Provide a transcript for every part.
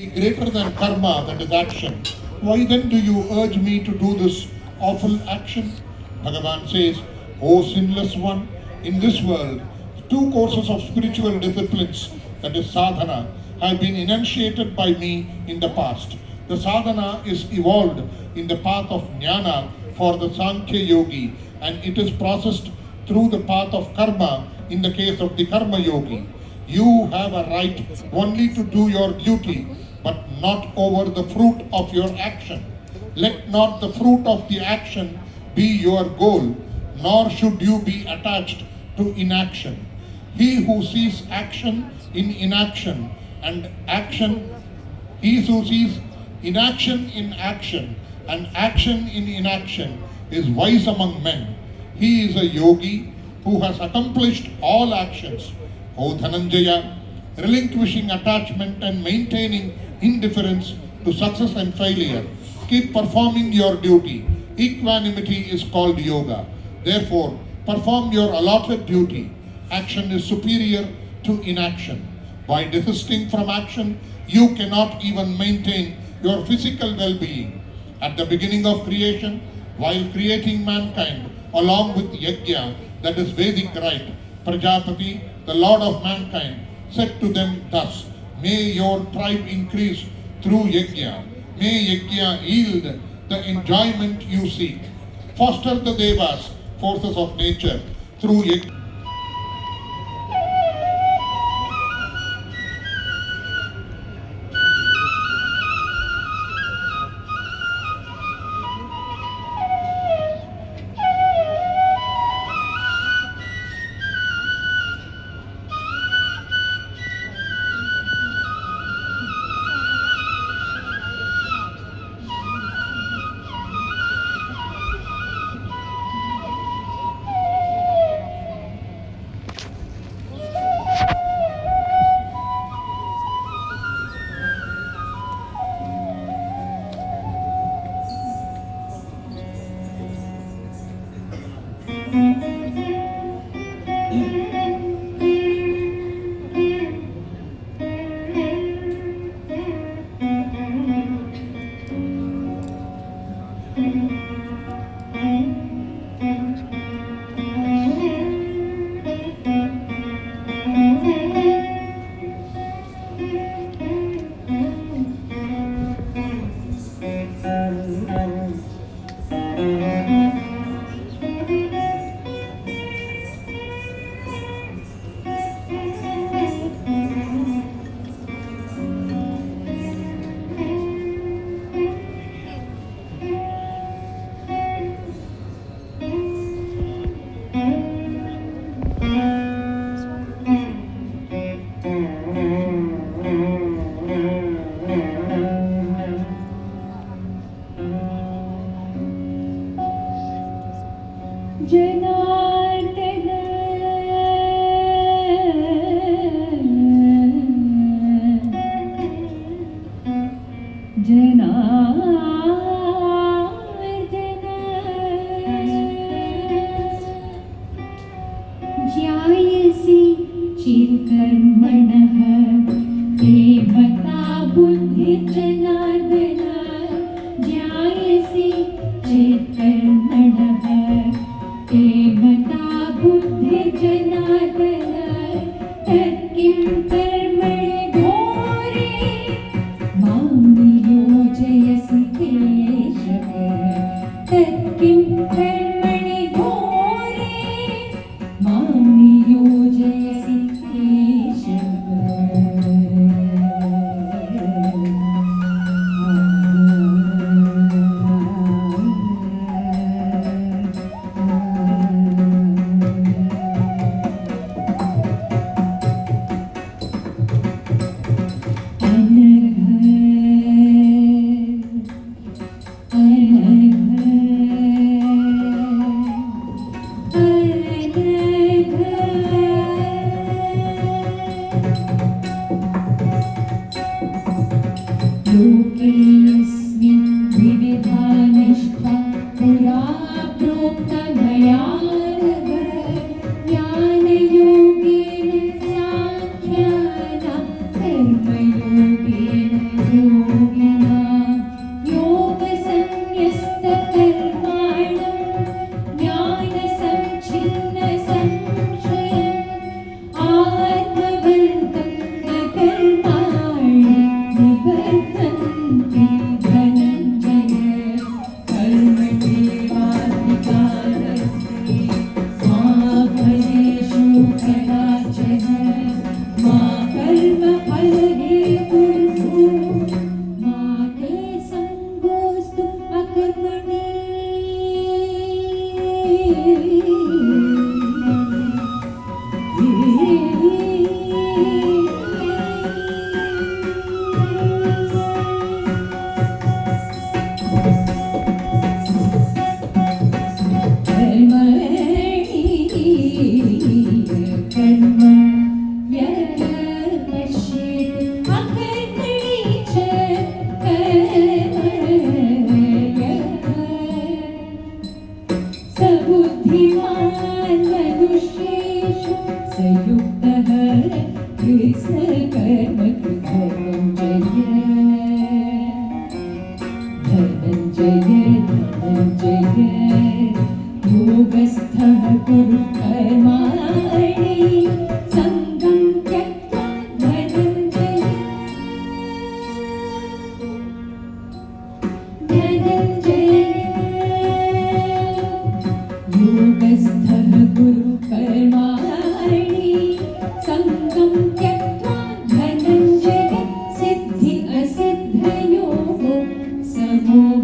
greater than karma, that is action. Why then do you urge me to do this awful action? Bhagavan says, O sinless one, in this world, two courses of spiritual disciplines, that is sadhana, have been enunciated by me in the past. The sadhana is evolved in the path of jnana for the Sankhya yogi, and it is processed through the path of karma in the case of the karma yogi. You have a right only to do your duty, but not over the fruit of your action. Let not the fruit of the action be your goal, nor should you be attached to inaction. He who sees action in inaction and he who sees inaction in action and action in inaction is wise among men. He is a yogi who has accomplished all actions. O Dhananjaya, relinquishing attachment and maintaining indifference to success and failure, keep performing your duty. Equanimity is called yoga. Therefore, perform your allotted duty. Action is superior to inaction. By desisting from action, you cannot even maintain your physical well-being. At the beginning of creation, while creating mankind, along with yajna, that is Vedic rite, Prajapati, the Lord of mankind, said to them thus, may your tribe increase through yajna. May yajna yield the enjoyment you seek. Foster the devas, forces of nature, through yajna. कर्मयोगेन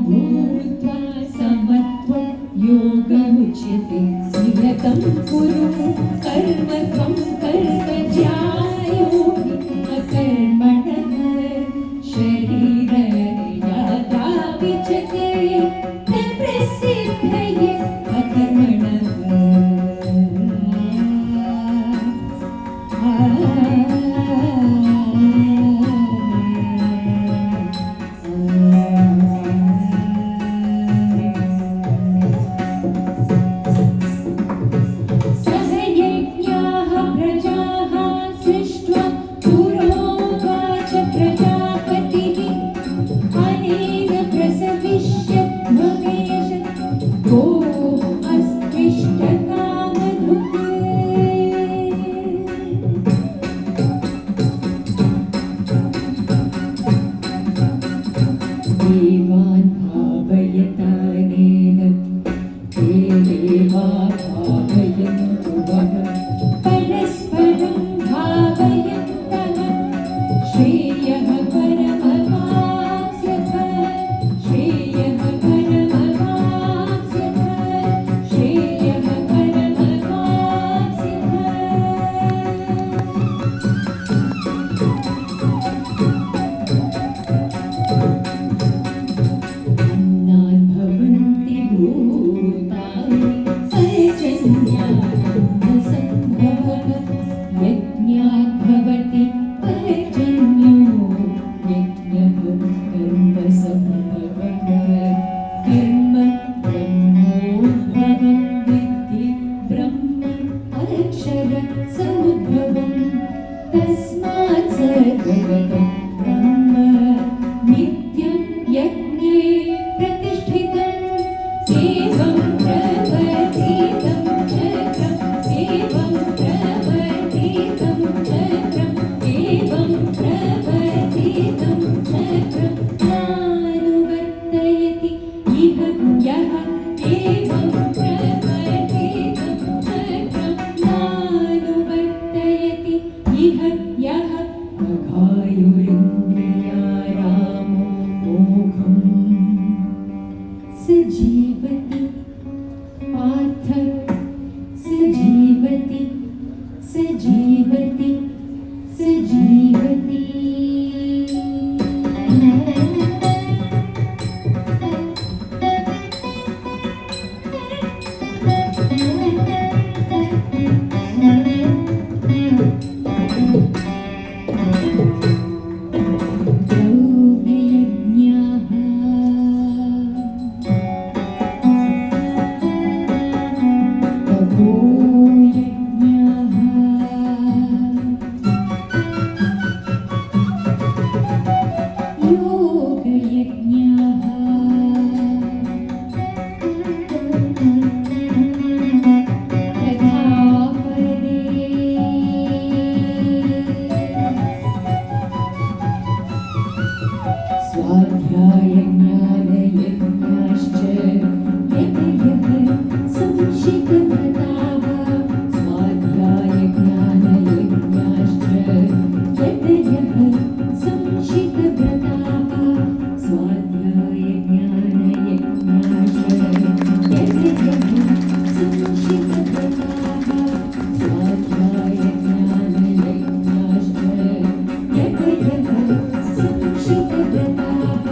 भूत्वा समत्वं योगमुच्यते नियतं कुरु कर्म त्वं कर्म ज्यायो अकर्मणः शरीरयात्रा विचते न प्रसिद्धये अकर्मणः सहयज्ञाः प्रजाः सृष्ट्वा पुरोवाच प्रजापतिः अनेन प्रसविष्यत् भवेशत् को अस्त्विष्टकामधुक् देवान् भावयतानेन ते देवा भावयन्तु वः परस्परं भावयन्तः श्रेयः परमवाप्स्यथ श्रेयः परमवाप्स्यथ श्रेयः परमवाप्स्यथ अन्नान् भवन्ति भूतानि पर्जन्यानन्दसम्भवः यज्ञात् भवति पर्जन्यो यज्ञः कर्मसम्भवः कर्म ब्रह्मोद्भवं विद्धि ब्रह्म अक्षरसमुद्भवम् तस्मात् सर्वगतं ब्रह्म नित्यं यज्ञे प्रतिष्ठितम् एवं प्रवर्तितं चक्रम् एवं प्रवर्तितं चक्रम् एवं प्रवर्तितं चक्रम् नानुवर्तयति इह यः एवं प्रवर्तितं चक्रम् नानुवर्तयति इह यः अघायुरिन्द्रियारामो मोघम् स जीवति पार्थ स जीवति स जीवति स जीवति स्वाध्यायज्ञानयज्ञाश्च यतयः संशितव्रताः स्वाध्यायज्ञानयज्ञाश्च यतयः संशितव्रताः स्वाध्यायज्ञानयज्ञाश्च यतयः संशितव्रताः स्वाध्यायज्ञानयज्ञाश्च यतयः संशितव्रताः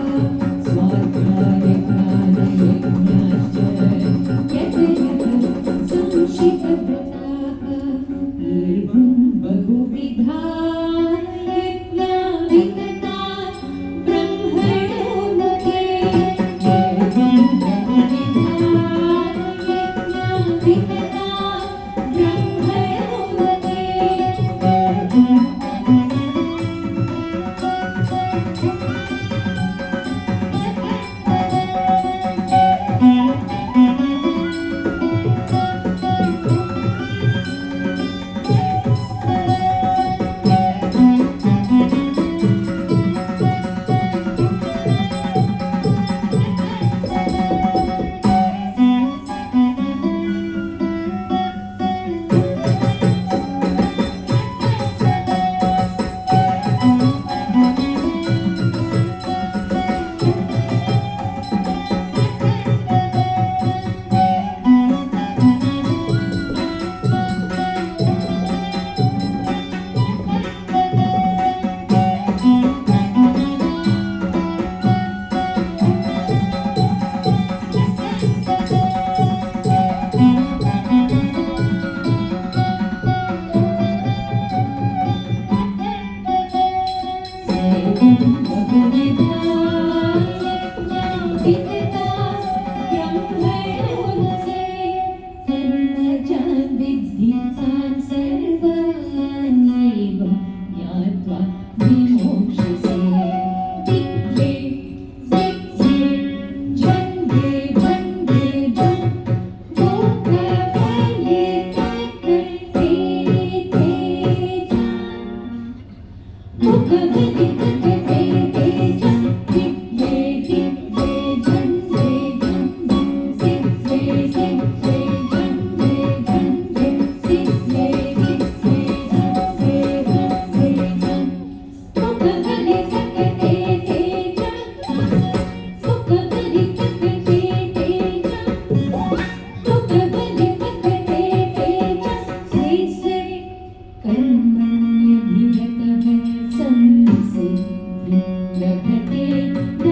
लभते